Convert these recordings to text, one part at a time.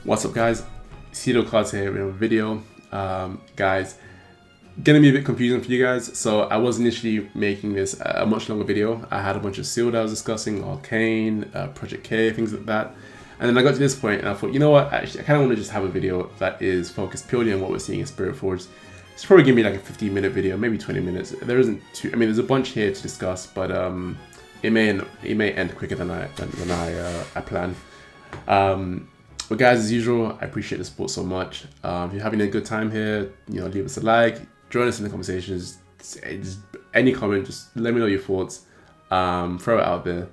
What's up, guys? Ceeeeedo Cards here with a video. Guys, gonna be a bit confusing for you guys. So I was initially making this a much longer video. I had a bunch of Ceeeeedo that I was discussing, Arcane, Project K, things like that. And then I got to this point and I thought, you know what, actually I kind of want to just have a video that is focused purely on what we're seeing in Spiritforged. It's probably gonna be like a 15-minute video, maybe 20 minutes. There isn't too, I mean, there's a bunch here to discuss, but it may end quicker than I plan. But guys, as usual, I appreciate the support so much. If you're having a good time here, you know, leave us a like, join us in the conversations. Just any comment, just let me know your thoughts. Throw it out there.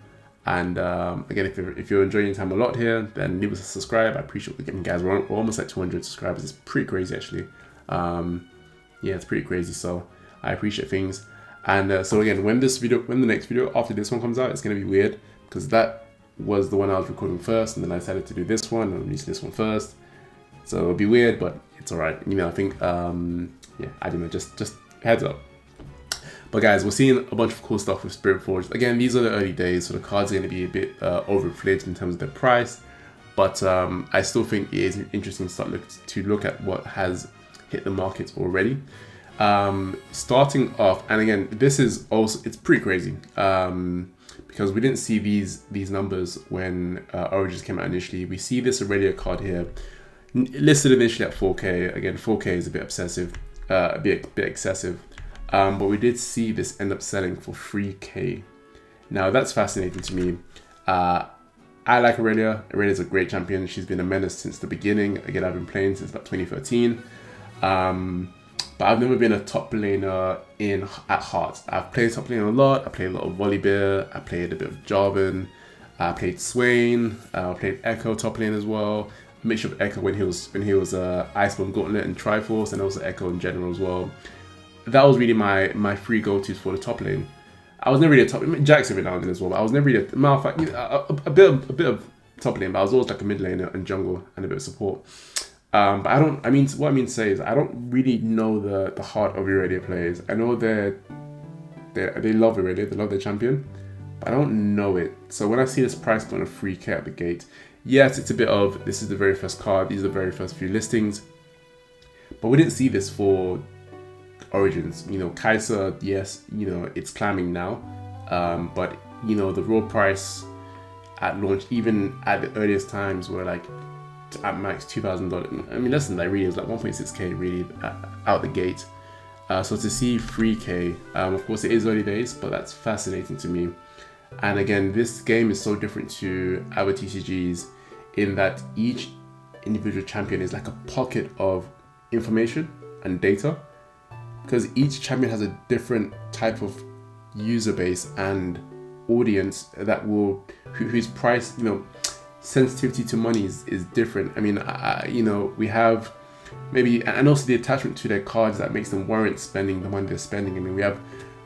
And again, if you're enjoying your time a lot here, then leave us a subscribe. I appreciate we're getting, guys. We're almost at 200 subscribers. It's pretty crazy, actually. Yeah, it's pretty crazy. So I appreciate things. And so again, when the next video after this one comes out, it's gonna be weird because that was the one I was recording first, and then I decided to do this one and release this one first. So it'll be weird, but it's alright. You know, I think yeah, I don't know, just heads up. But guys, we're seeing a bunch of cool stuff with Spiritforged. Again, these are the early days, so the cards are going to be a bit overinflated in terms of their price. But I still think it is interesting to look at what has hit the market already. Starting off, and again, this is also, it's pretty crazy. Because we didn't see these numbers when Origins came out initially. We see this Irelia card here, listed initially at 4K. Again, 4K is a bit obsessive, a bit excessive. But we did see this end up selling for 3K. Now that's fascinating to me. I like Irelia. Irelia is a great champion. She's been a menace since the beginning. Again, I've been playing since about 2013. But I've never been a top laner at heart. I've played top laner a lot. I played a lot of Volibear. I played a bit of Jarvan. I played Swain. I played Echo top lane as well. A mixture of Echo when he was Iceborne Gauntlet and Triforce, and also Echo in general as well. That was really my three go-tos for the top lane. I was never really a top. Jax every now and then as well, but I was never really a bit of top lane. But I was always like a mid laner and jungle and a bit of support. But what I mean to say is I don't really know the heart of Irelia players. I know they love Irelia, they love their champion, but I don't know it. So when I see this price point of 3K at the gate, yes, it's a bit of, this is the very first card, these are the very first few listings, but we didn't see this for Origins. You know, Kaisa, yes, you know, it's climbing now, but you know, the raw price at launch, even at the earliest times, were like, at max $2,000. I mean, less than that really is like 1.6K really out the gate. So to see 3K, of course it is early days, but that's fascinating to me. And again, this game is so different to other TCGs in that each individual champion is like a pocket of information and data, because each champion has a different type of user base and audience that will, whose price, you know, sensitivity to money is different. I mean, you know, we have maybe, and also the attachment to their cards that makes them warrant spending the money they're spending. I mean, we have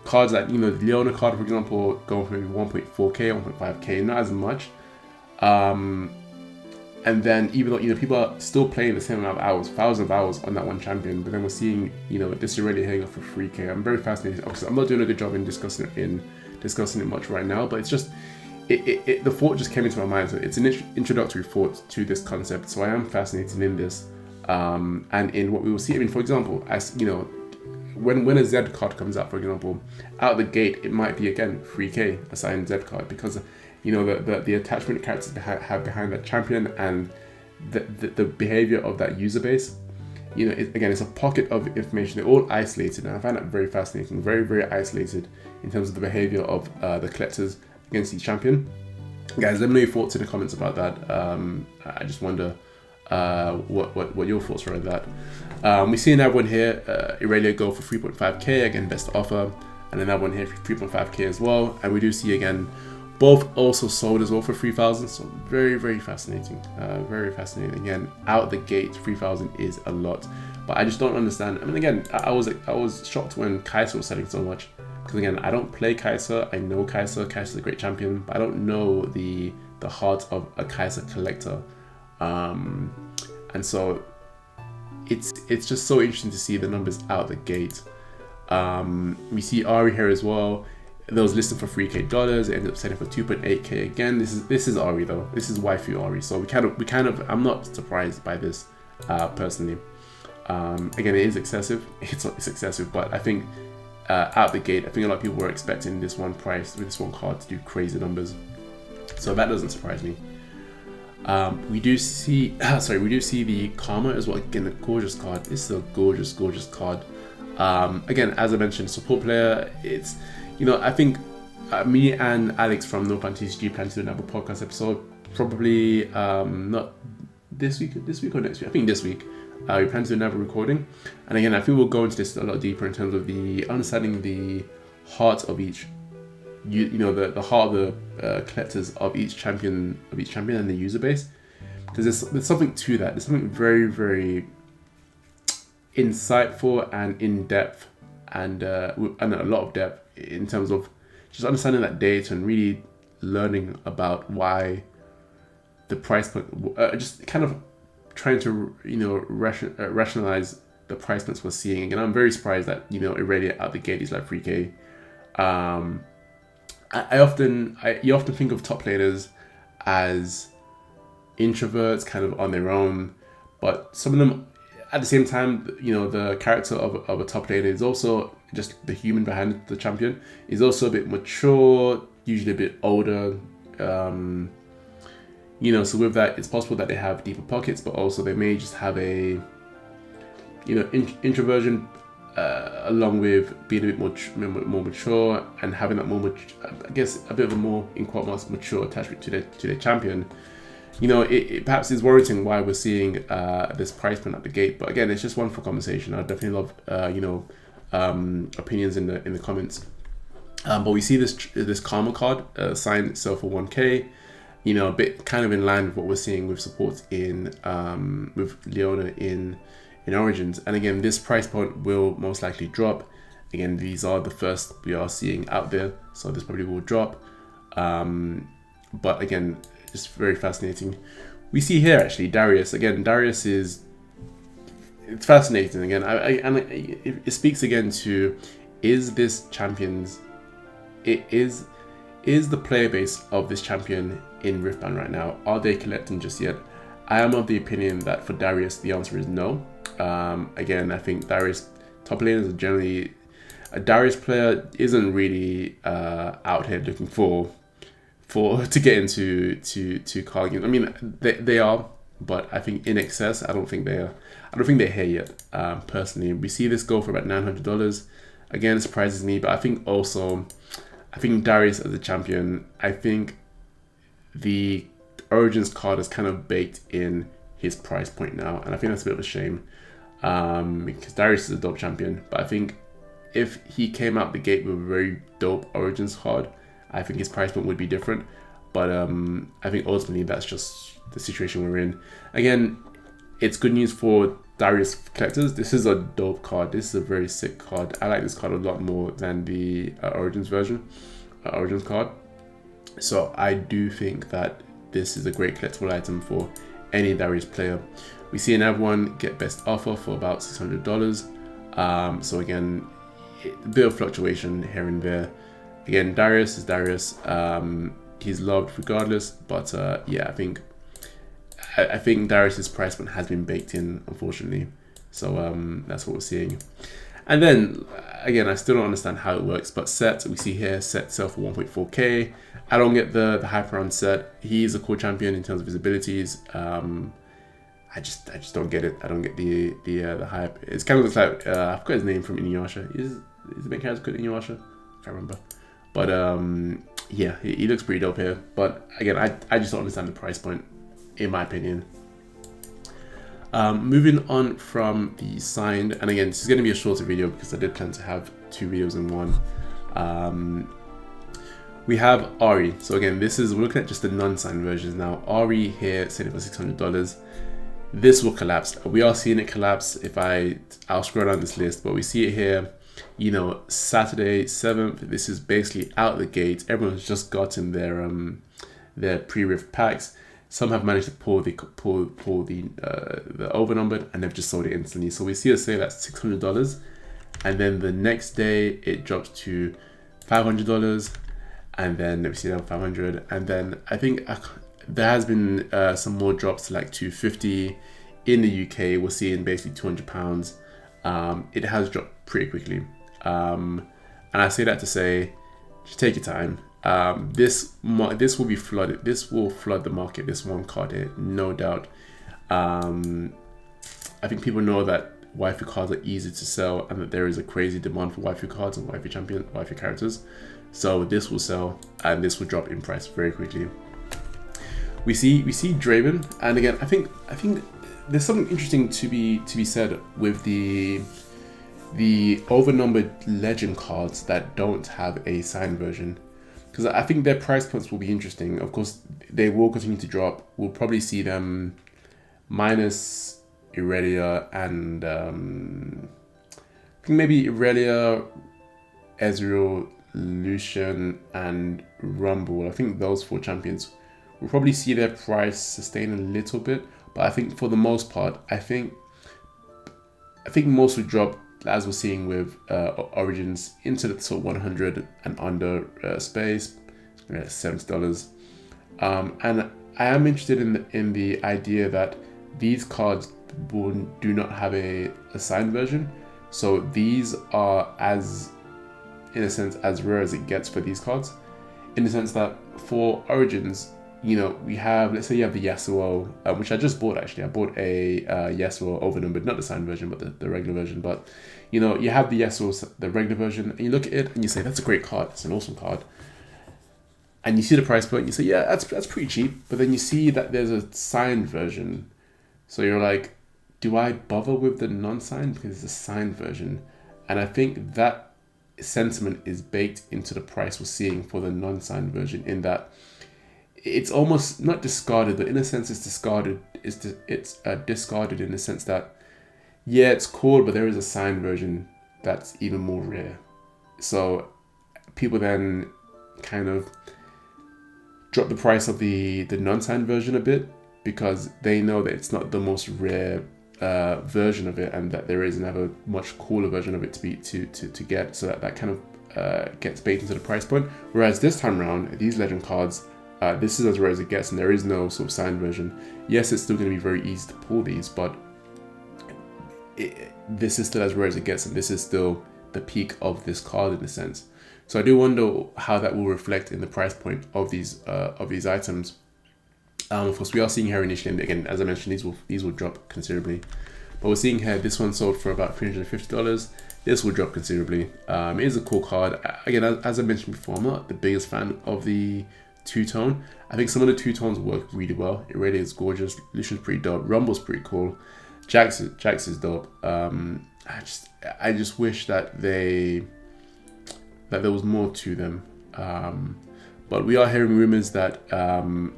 cards that, you know, the Yone card, for example, going for maybe 1.4K, 1.5K, not as much. And then even though, you know, people are still playing the same amount of hours, thousands of hours on that one champion, but then we're seeing, you know, this already hitting up for 3K. I'm very fascinated. Obviously, I'm not doing a good job in discussing it much right now, but it's just, the thought just came into my mind. So it's an introductory thought to this concept. So I am fascinated in this, and in what we will see. I mean, for example, as you know, when a Z card comes out, for example, out the gate, it might be again 3K a signed Z card, because you know the attachment characters have behind that champion and the behavior of that user base. You know, again, it's a pocket of information. They're all isolated, and I find that very fascinating. Very, very isolated in terms of the behavior of the collectors against each champion. Guys, let me know your thoughts in the comments about that. I just wonder what your thoughts are on that. We see another one here, Irelia go for 3.5K, again best offer, and another one here for 3.5K as well. And we do see again both also sold as well for 3,000. So very, very fascinating. Very fascinating. Again, out the gate, 3,000 is a lot, but I just don't understand. I mean, again, I was shocked when Kaisa was selling so much. Because again, I don't play Kaisa. I know Kaisa. Kaisa's a great champion, but I don't know the heart of a Kaisa collector. And so it's just so interesting to see the numbers out the gate. We see Ahri here as well. They was listed for $3K. It ended up selling for 2.8K. Again, this is Ahri though. This is waifu Ahri. So we kind of I'm not surprised by this personally. Again, it is excessive. It's excessive, but I think out the gate, I think a lot of people were expecting this one price with this one card to do crazy numbers. So that doesn't surprise me. We do see the Karma as well. Again, a gorgeous card. This is a gorgeous card. Again, as I mentioned, support player. It's, you know, I think me and Alex from RIFTBOUND TCG plan to do another podcast episode. Probably not this week or next week. I think this week. We plan to do another recording, and again, I think we'll go into this a lot deeper in terms of the understanding the heart of each. You know, the heart of the collectors of each champion and the user base, because there's something to that. There's something very, very insightful and in depth, and a lot of depth in terms of just understanding that data and really learning about why the price point, just kind of trying to, you know, rationalize the price points we're seeing. And I'm very surprised that, you know, Irelia out the gate is like 3K. You often think of top laners as introverts, kind of on their own, but some of them, at the same time, you know, the character of a top laner is also just the human behind the champion, is also a bit mature, usually a bit older. You know, so with that, it's possible that they have deeper pockets, but also they may just have a, you know, introversion along with being a bit more mature and having that more, I guess, a bit of a more, in quote marks, mature attachment to their champion. You know, it perhaps is warranting why we're seeing this price point at the gate. But again, it's just one for conversation. I definitely love, you know, opinions in the comments. But we see this Karma card signed itself for 1K. You know, a bit kind of in line with what we're seeing with supports in with Leona in Origins. And again, this price point will most likely drop. Again, these are the first we are seeing out there, so this probably will drop. But again, just very fascinating. We see here actually Darius. Again, Darius it's fascinating. Again, it speaks again to, is this champions? Is the player base of this champion in Riftbound right now, are they collecting just yet? I am of the opinion that for Darius, the answer is no. Again, I think Darius, top laners are generally, a Darius player isn't really out here looking for to get into card games. I mean, they are, but I think in excess, I don't think they're here yet. Personally, we see this go for about $900. Again, it surprises me, but I think Darius as a champion, I think the Origins card is kind of baked in his price point now, and I think that's a bit of a shame, because Darius is a dope champion. But I think if he came out the gate with a very dope Origins card, I think his price point would be different. But I think ultimately that's just the situation we're in. Again, it's good news for Darius collectors. This is a dope card. This is a very sick card. I like this card a lot more than the Origins card. So I do think that this is a great collectible item for any Darius player. We see another one get best offer for about $600. So again, a bit of fluctuation here and there. Again, Darius is Darius. He's loved regardless, but yeah, I think Darius's price point has been baked in, unfortunately. So that's what we're seeing. And then again, I still don't understand how it works, but Sett, we see here, Sett sell for 1.4K. I don't get the hype around Sett. He's a core champion in terms of his abilities. I just don't get it. I don't get the hype. It's kind of looks like I forgot his name from Inuyasha. Is the main character called Inuyasha? I can't remember. But yeah, he looks pretty dope here. But again, I just don't understand the price point, in my opinion. Moving on from the signed, and again, this is going to be a shorter video because I did plan to have 2 videos in one. We have Ahri. So again, we're looking at just the non-signed versions now. Ahri here selling for $600. This will collapse. We are seeing it collapse. I'll scroll down this list, but we see it here. You know, Saturday 7th. This is basically out the gate. Everyone's just gotten their pre-rift packs. Some have managed to pull the overnumbered, and they've just sold it instantly. So we see a sale at $600, and then the next day it drops to $500, and then let me see that 500, and then I think there has been some more drops to like 250 in the UK. We're seeing basically £200. It has dropped pretty quickly, and I say that to say, just take your time. This will be flooded. This will flood the market. This one card here, no doubt. I think people know that waifu cards are easy to sell, and that there is a crazy demand for waifu cards and waifu characters. So this will sell, and this will drop in price very quickly. We see Draven, and again, I think there's something interesting to be said with the overnumbered legend cards that don't have a signed version, because I think their price points will be interesting. Of course, they will continue to drop. We'll probably see them minus Irelia and I think maybe Irelia, Ezreal, Lucian, and Rumble. I think those 4 champions will probably see their price sustain a little bit, but I think for the most part, I think most will drop, as we're seeing with Origins, into the sort of 100 and under space, $70. And I am interested in the idea that these cards do not have a signed version, so these are in a sense as rare as it gets for these cards, in the sense that for Origins, you know, we have, let's say you have the Yasuo, which I just bought actually. I bought a Yasuo overnumbered, not the signed version, but the regular version. But you know, you have the Yasuo, the regular version, and you look at it and you say, that's a great card, it's an awesome card. And you see the price point, you say, yeah, that's pretty cheap. But then you see that there's a signed version, so you're like, do I bother with the non-signed because it's a signed version? And I think that sentiment is baked into the price we're seeing for the non-signed version, in that it's almost not discarded, but in a sense it's discarded. It's discarded in the sense that, yeah, it's cool, but there is a signed version that's even more rare. So people then kind of drop the price of the non-signed version a bit, because they know that it's not the most rare version of it, and that there is another much cooler version of it to get. So that kind of gets baked into the price point. Whereas this time around, these legend cards, this is as rare as it gets, and there is no sort of signed version. Yes, it's still going to be very easy to pull these, but this is still as rare as it gets, and this is still the peak of this card in a sense. So I do wonder how that will reflect in the price point of these items. Of course, we are seeing here initially, and again, as I mentioned, these will drop considerably. But we're seeing here, this one sold for about $350. This will drop considerably. It is a cool card. Again, as I mentioned before, I'm not the biggest fan of the two-tone. I think some of the two-tones work really well. It really is gorgeous. Lucian's pretty dope. Rumble's pretty cool. Jax is dope. I just wish that there was more to them. But we are hearing rumors that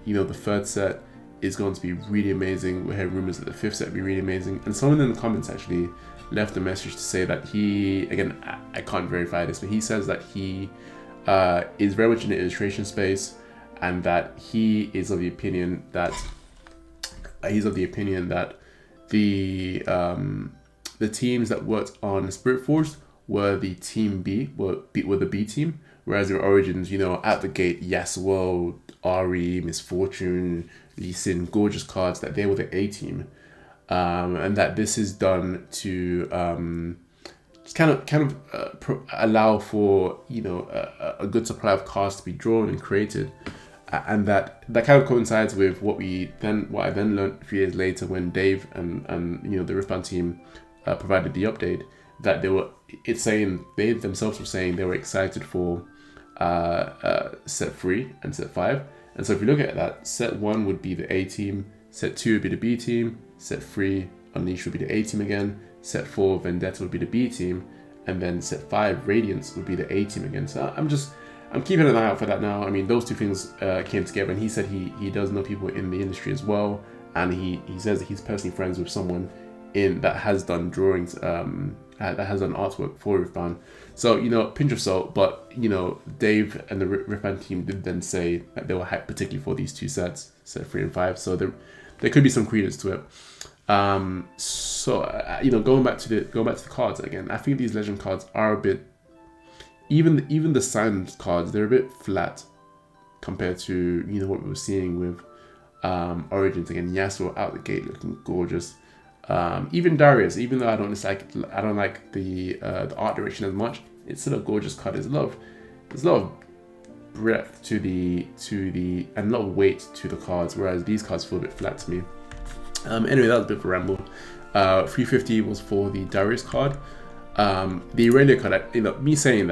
you know, the 3rd set is going to be really amazing. We're hearing rumors that the 5th set will be really amazing. And someone in the comments actually left a message to say that he, again, I can't verify this, but he says that he is very much in the illustration space, and that he is of the opinion that the teams that worked on Spiritforged were the team B, were the B team, whereas in Origins, you know, at the gate, Yasuo, Ahri, Misfortune, Lee Sin, gorgeous cards, that they were the A team, and that this is done to just kind of allow for, you know, a good supply of cards to be drawn and created. And that kind of coincides with what I then learned a few years later, when Dave and you know, the Riftbound team provided the update, that they themselves were saying they were excited for set 3 and set 5. And so if you look at that, set 1 would be the A team, set 2 would be the B team, set 3 Unleash would be the A team again, set 4 Vendetta would be the B team, and then set 5 Radiance would be the A team again. So I'm keeping an eye out for that now. I mean, those two things came together, and he said he does know people in the industry as well, and he says that he's personally friends with someone that has done drawings, that has done artwork for Riftbound. So, you know, pinch of salt, but, you know, Dave and the Riftbound team did then say that they were hyped particularly for these two sets, set 3 and 5. So there could be some credence to it. You know, going back to the cards again, I think these legend cards are a bit even the signed cards, they're a bit flat compared to what we were seeing with Origins. Again, Yasuo out the gate looking gorgeous. Even Darius, even though I don't like the art direction as much, it's still a gorgeous card. There's a lot of breadth to the and a lot of weight to the cards, whereas these cards feel a bit flat to me. Anyway, that was a bit of a ramble. 350 was for the Darius card. The Irelia card, me saying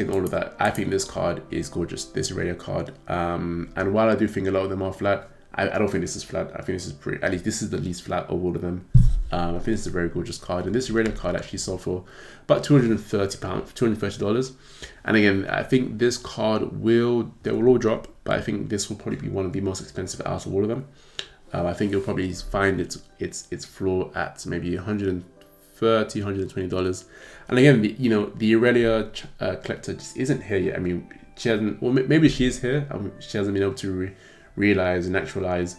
all of that, I think this card is gorgeous, this Irelia card. And while I do think a lot of them are flat, I don't think this is flat. I think this is pretty, at least this is the least flat of all of them. I think this is a very gorgeous card. And this Irelia card actually sold for about $230. And again, I think this card they will all drop, but I think this will probably be one of the most expensive out of all of them. I think you'll probably find its floor at maybe $130, $120. And again, the Irelia collector just isn't here yet. I mean, she hasn't, well, maybe she is here. She hasn't been able to realize and actualize,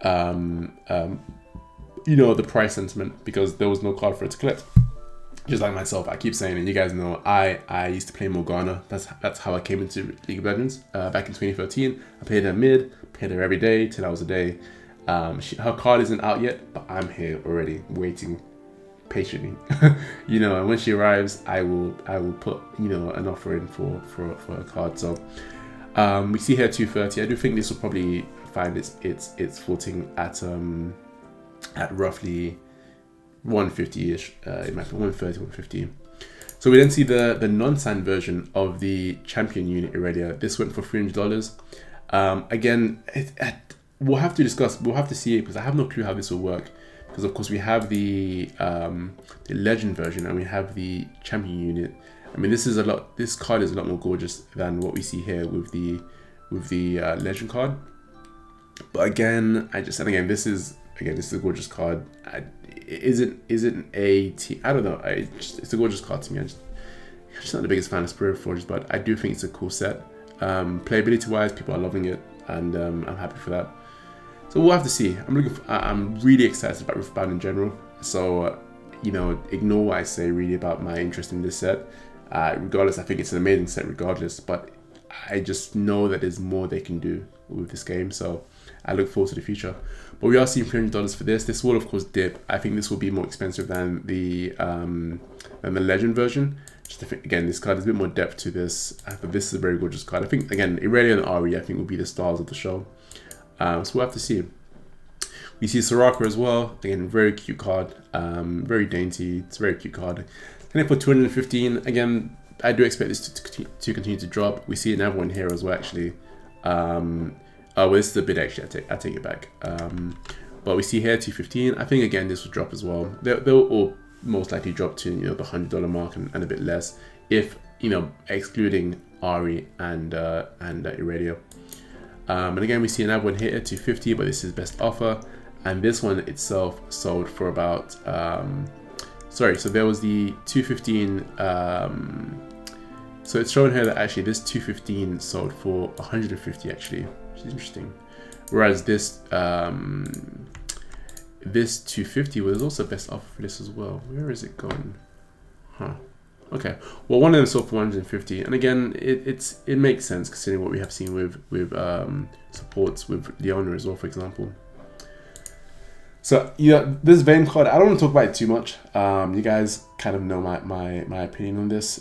the price sentiment, because there was no card for her to collect. Just like myself, I keep saying, and you guys know, I used to play Morgana. That's how I came into League of Legends back in 2013. I played her mid, played her every day, 10 hours a day. Her card isn't out yet, but I'm here already, waiting patiently. And when she arrives, I will put an offer in for a card. So we see here 230. I do think this will probably find its footing at roughly 150-ish, it might be 130, 150. So we then see the non-signed version of the champion unit Irelia. This went for $300. Again, we'll have to see it, because I have no clue how this will work. Because of course we have the legend version and we have the champion unit. I mean, this card is a lot more gorgeous than what we see here with the legend card. But again, this is a gorgeous card. Is it I don't know. It's a gorgeous card to me. I'm just not the biggest fan of Spiritforged, but I do think it's a cool set. Playability wise, people are loving it, and I'm happy for that. So we'll have to see. I'm really excited about Riftbound in general. So ignore what I say really about my interest in this set. Regardless, I think it's an amazing set regardless, but I just know that there's more they can do with this game. So I look forward to the future. But we are seeing $300 for this. This will of course dip. I think this will be more expensive than the legend version. Again, this card has a bit more depth to this. But this is a very gorgeous card. I think again, Irelia and Ahri, I think will be the stars of the show. So we'll have to see. We see Soraka as well. Again, very cute card. Very dainty. It's a very cute card. And for 215, again, I do expect this to continue to drop. We see another one here as well, actually. Well, this is a bit actually. I take it back. But we see here 215. I think again this will drop as well. They'll all most likely drop to the $100 mark and a bit less, if excluding Ahri and Irelia. And again, we see another one here at 250, but this is best offer, and this one itself sold for about so there was the 215. So it's showing here that actually this 215 sold for 150 actually, which is interesting. Whereas this this 250 was also best offer for this as well. Where is it going? Huh. Okay. Well, one of them sold for 150, and again, it makes sense considering what we have seen with supports with Yone as well, for example. So this Vayne card, I don't want to talk about it too much. You guys kind of know my opinion on this.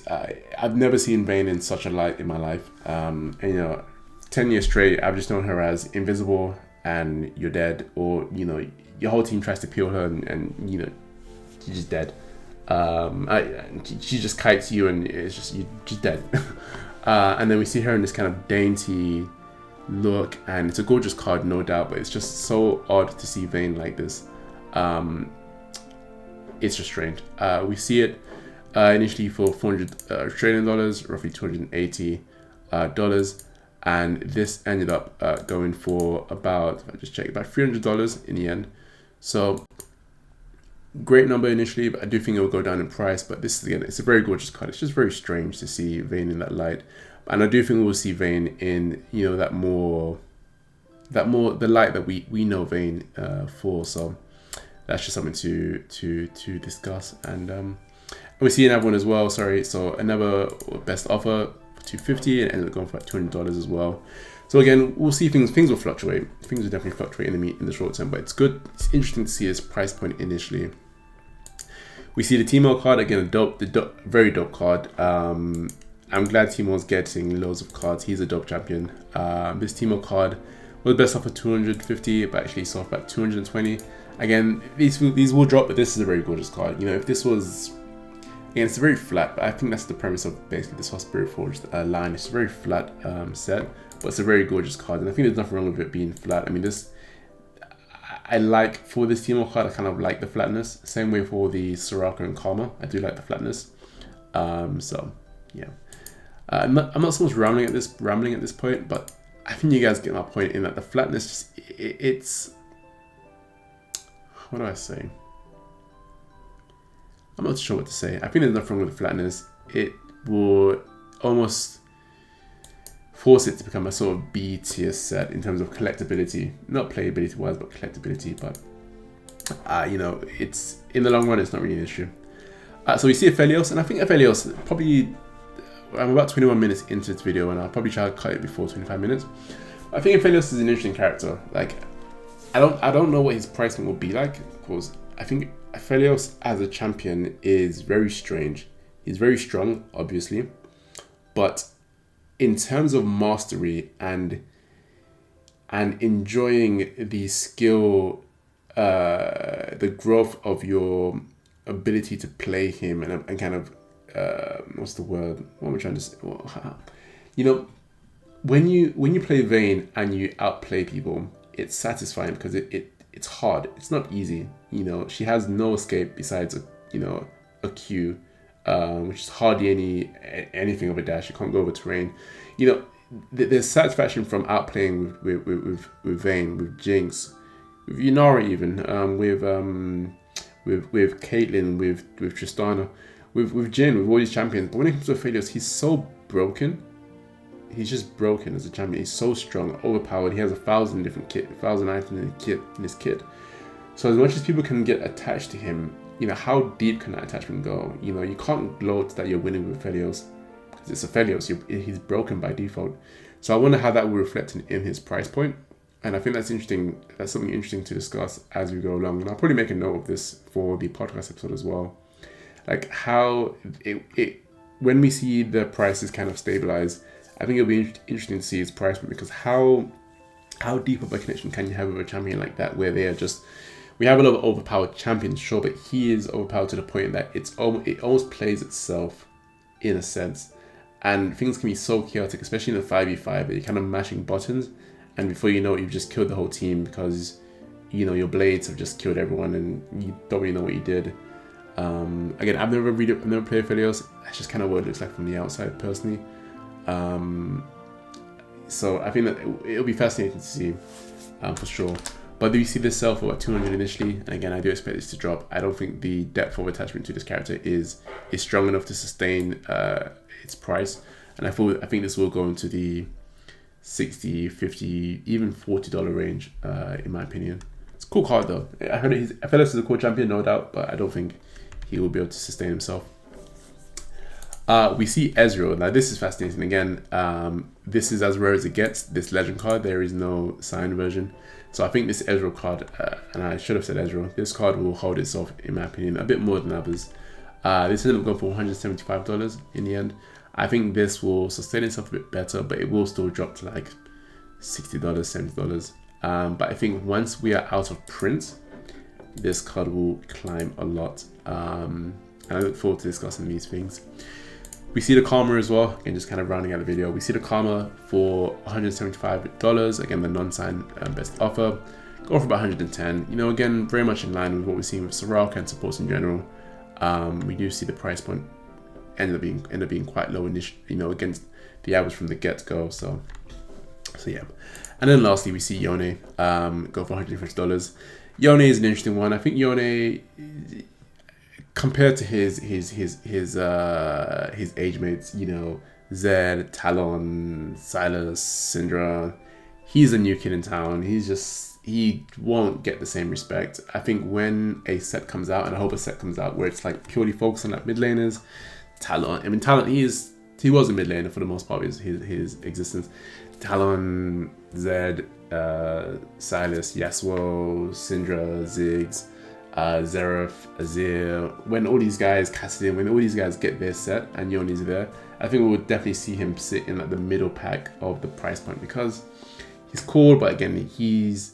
I've never seen Vayne in such a light in my life. And 10 years straight, I've just known her as invisible and you're dead, or your whole team tries to peel her and you're just dead. She just kites you and it's just you're just dead. And then we see her in this kind of dainty look, and it's a gorgeous card, no doubt, but it's just so odd to see Vayne like this. It's just strange. We see it initially for 400 Australian dollars, roughly $280 dollars, and this ended up going for about, I just checked, about $300 in the end. So great number initially, but I do think it will go down in price. But this is, again, it's a very gorgeous card. It's just very strange to see Vayne in that light, and I do think we'll see Vayne in the light that we know Vayne for. So that's just something to discuss. And we see another one as well, sorry, so another best offer for 250 and ended up going for like $200 as well. So again, we'll see things will fluctuate. Things will definitely fluctuate in the short term, but it's good. It's interesting to see his price point initially. We see the Teemo card, again, very dope card. I'm glad Teemo's getting loads of cards. He's a dope champion. This Teemo card was best offer 250, but actually sold about 220. Again, these will drop, but this is a very gorgeous card. You know, if this was, again, it's very flat, but I think that's the premise of basically this whole Spiritforged line. It's a very flat set, but it's a very gorgeous card, and I think there's nothing wrong with it being flat. I mean, this, I like, for this Teemo card, I kind of like the flatness. Same way for the Soraka and Karma, I do like the flatness. So yeah, I'm not so much rambling at this point, but I think you guys get my point in that the flatness, just, it's, what do I say? I'm not sure what to say. I think there's nothing wrong with the flatness. It will almost force it to become a sort of B tier set in terms of collectability, not playability wise, but collectability. But you know, it's, in the long run, it's not really an issue. So we see Aphelios, and I think Aphelios, probably, I'm about 21 minutes into this video, and I'll probably try to cut it before 25 minutes. I think Aphelios is an interesting character. Like, I don't know what his pricing will be like, because I think Aphelios as a champion is very strange. He's very strong, obviously, but in terms of mastery and enjoying the skill, the growth of your ability to play him and kind of, what's the word? What am I trying to say? You know, when you play Vayne and you outplay people, it's satisfying because it's hard. It's not easy. You know, she has no escape besides a Q, which is hardly anything of a dash. You can't go over terrain. You know, there's satisfaction from outplaying with Vayne, with Jinx, with Inara even, with Caitlyn, with Tristana, with Jhin, with all these champions. But when it comes to Aphelios, he's so broken. He's just broken as a champion. He's so strong, overpowered. He has 1,000 different items in his kit. So as much as people can get attached to him, you know, how deep can that attachment go? You know, you can't gloat that you're winning with Aphelios, because it's Aphelios. He's broken by default. So I wonder how that will reflect in his price point. And I think that's interesting. That's something interesting to discuss as we go along. And I'll probably make a note of this for the podcast episode as well. Like how when we see the prices kind of stabilize, I think it'll be interesting to see his price point, because how deep of a connection can you have with a champion like that, where they are just, we have a lot of overpowered champions, sure, but he is overpowered to the point that it almost plays itself in a sense, and things can be so chaotic, especially in a 5v5, that you're kind of mashing buttons, and before you know it, you've just killed the whole team because, you know, your blades have just killed everyone and you don't really know what you did. Again, I've never played Aphelios. That's just kind of what it looks like from the outside, personally. So I think that it'll be fascinating to see, for sure. But do you see this sell for what, 200 initially? And again, I do expect this to drop. I don't think the depth of attachment to this character is strong enough to sustain its price. And I think this will go into the $60, $50, even $40 range, in my opinion. It's a cool card though. I feel like this is a cool champion, no doubt, but I don't think he will be able to sustain himself. We see Ezreal. Now this is fascinating. Again, this is as rare as it gets. This legend card, there is no signed version. So I think this Ezreal card, and I should have said Ezreal, this card will hold itself, in my opinion, a bit more than others. This ended up going for $175 in the end. I think this will sustain itself a bit better, but it will still drop to like $60, $70. But I think once we are out of print, this card will climb a lot. And I look forward to discussing these things. We see the Karma as well, again, just kind of rounding out the video. We see the Karma for $175, again, the non-signed best offer. Go for about 110. You know, again, very much in line with what we're seeing with Soraka and supports in general. We do see the price point end up being quite low initially, you know, against the average from the get-go. So yeah. And then lastly, we see Yone go for $150. Yone is an interesting one. I think Yone, compared to his age mates, you know, Zed, Talon, Silas, Syndra, he's a new kid in town. He's he won't get the same respect. I think when a set comes out, and I hope a set comes out where it's like purely focused on like mid laners, Talon. I mean, Talon, he was a mid laner for the most part of his existence. Talon, Zed, Silas, Yasuo, Syndra, Ziggs, Xerath, Azir. When all these guys, Cassidy, when all these guys get their set and Yone's there, I think we would definitely see him sit in like the middle pack of the price point, because he's cool, but again, he's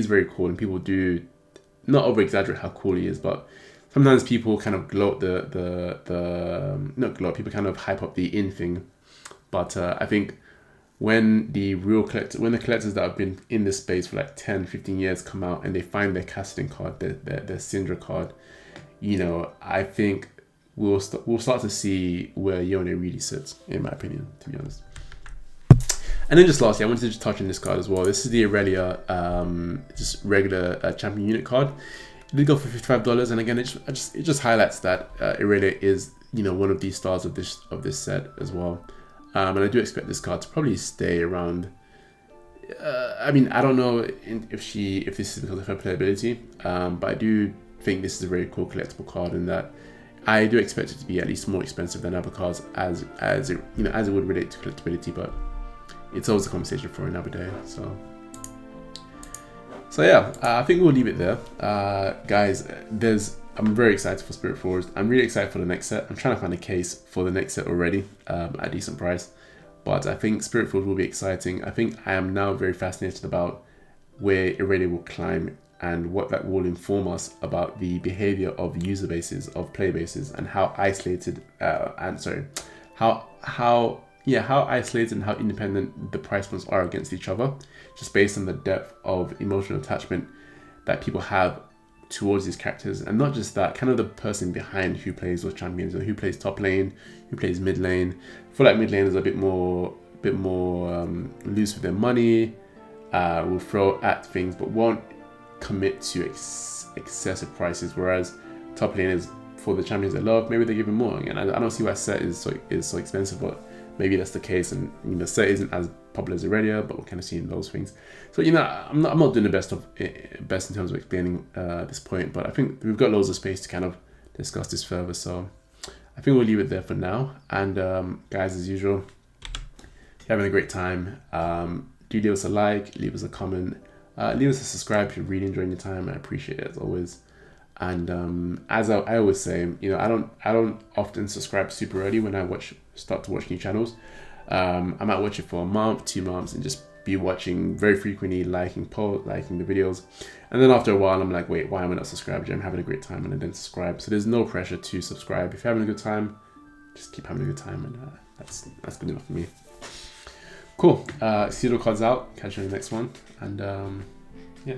very cool, and people do not over exaggerate how cool he is, but sometimes people kind of gloat not gloat, people kind of hype up the in thing. But I think when the collectors that have been in this space for like 10, 15 years come out and they find their Casting card, their Syndra card, you know, I think we'll start to see where Yone really sits, in my opinion, to be honest. And then just lastly, I wanted to just touch on this card as well. This is the Irelia, just regular champion unit card. It did go for $55, and again, it just highlights that Irelia is, you know, one of the stars of this set as well. And I do expect this card to probably stay around. I mean, I don't know if this is because of her playability, but I do think this is a very cool collectible card, and that I do expect it to be at least more expensive than other cards as it would relate to collectibility, but it's always a conversation for another day. So yeah, I think we'll leave it there. Guys, I'm very excited for Spiritforged. I'm really excited for the next set. I'm trying to find a case for the next set already at a decent price. But I think Spiritforged will be exciting. I think I am now very fascinated about where Irelia will climb and what that will inform us about the behavior of user bases, of player bases, and how isolated how isolated and how independent the price points are against each other, just based on the depth of emotional attachment that people have towards these characters. And not just that, kind of the person behind who plays those champions, or who plays top lane, who plays mid lane. I feel like mid lane is a bit more loose with their money, will throw at things but won't commit to excessive prices, whereas top lane is for the champions they love. Maybe they give them more. Again, I don't see why Sett is so expensive, but maybe that's the case, and you know, Sett isn't as popular as Irelia, but we're kind of seeing those things. So you know, I'm not doing the best in terms of explaining this point, but I think we've got loads of space to kind of discuss this further. So I think we'll leave it there for now. And guys, as usual, if you're having a great time, do leave us a like, leave us a comment, leave us a subscribe if you're really enjoying your time. I appreciate it as always. And as I always say, you know, I don't often subscribe super early when I start to watch new channels. I might watch it for a month, 2 months, and just be watching very frequently, liking the videos, and then after a while I'm like, wait, why am I not subscribed? I'm having a great time, and I didn't subscribe. So there's no pressure to subscribe. If you're having a good time, just keep having a good time, and that's good enough for me. Cool. Ceeeeedo Cards out. Catch you in the next one, and yeah.